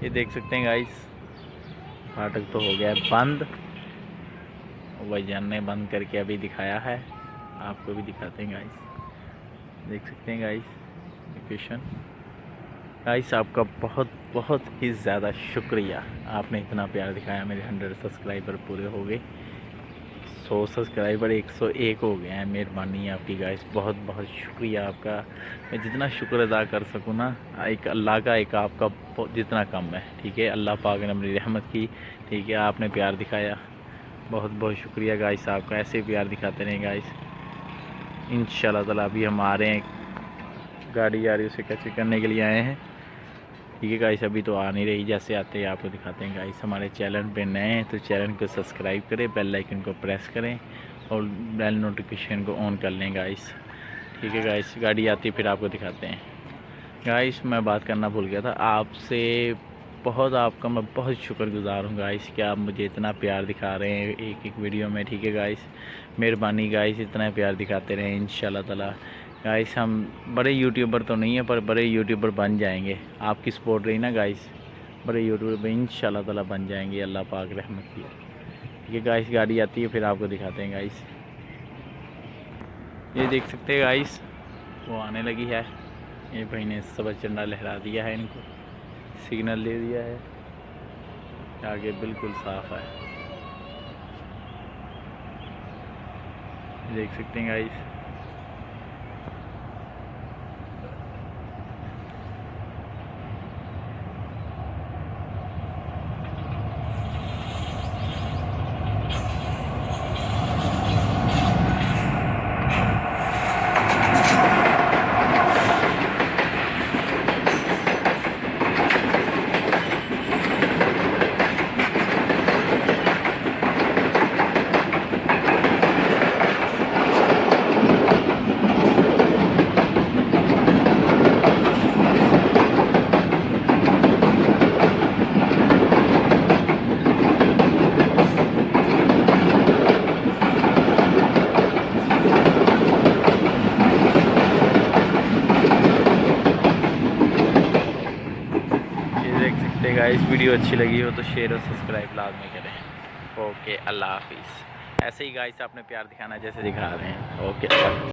ये देख सकते हैं गाइस, फाटक तो हो गया है बंद। भाईजान ने बंद करके अभी दिखाया है, आपको भी दिखाते हैं गाइस। देख सकते हैं गाइस लोकेशन। गाइस आपका बहुत बहुत ही ज़्यादा शुक्रिया, आपने इतना प्यार दिखाया। मेरे 100 सब्सक्राइबर पूरे हो गए, 100 सब्सक्राइबर 101 हो गए हैं। मेहरबानी आपकी गाइस, बहुत बहुत शुक्रिया आपका। मैं जितना शुक्र अदा कर सकूँ ना, एक अल्लाह का एक आपका जितना कम है। ठीक है, अल्लाह पाक ने अपनी रहमत की। ठीक है, आपने प्यार दिखाया, बहुत बहुत शुक्रिया गाइस आपका। ऐसे प्यार दिखाते रहें गाइस। इंशाल्लाह ताला अभी हम आ रहे हैं, गाड़ी आ रही है, उसे कैसे करने के लिए आए हैं। ठीक है गाइस, अभी तो आ नहीं रही, जैसे आते हैं आपको दिखाते हैं गाइस। हमारे चैनल पे नए हैं तो चैनल को सब्सक्राइब करें, बेल आइकन को प्रेस करें और बेल नोटिफिकेशन को ऑन कर लें गाइस। ठीक है गाइस, गाड़ी आती है फिर आपको दिखाते हैं गाइस। मैं बात करना भूल गया था आपसे, बहुत आपका मैं बहुत शुक्रगुजार हूँ गाइस कि आप मुझे इतना प्यार दिखा रहे हैं एक एक वीडियो में। ठीक है गाइस, मेहरबानी गाइस, इतना प्यार दिखाते रहें इंशाल्लाह ताला। गाइस हम बड़े यूट्यूबर तो नहीं है, पर बड़े यूट्यूबर बन जाएंगे। आपकी सपोर्ट रही ना गाइस, बड़े यूट्यूबर इंशाल्लाह ताला बन जाएंगे, अल्लाह पाक रहमत की। ठीक है गाइस, गाड़ी आती है फिर आपको दिखाते हैं गाइस। ये देख सकते हैं गाइस, वो आने लगी है। ये भाई ने सब्ज़ झंडा लहरा दिया है, इनको सिग्नल दे दिया है, आगे बिल्कुल साफ है। देख सकते हैं गाइस। देख सकते हैं गाइस, वीडियो अच्छी लगी हो तो शेयर और सब्सक्राइब लाजमी करें। ओके, अल्लाह हाफिज़। ऐसे ही गाइस आपने प्यार दिखाना जैसे दिखा रहे हैं। ओके।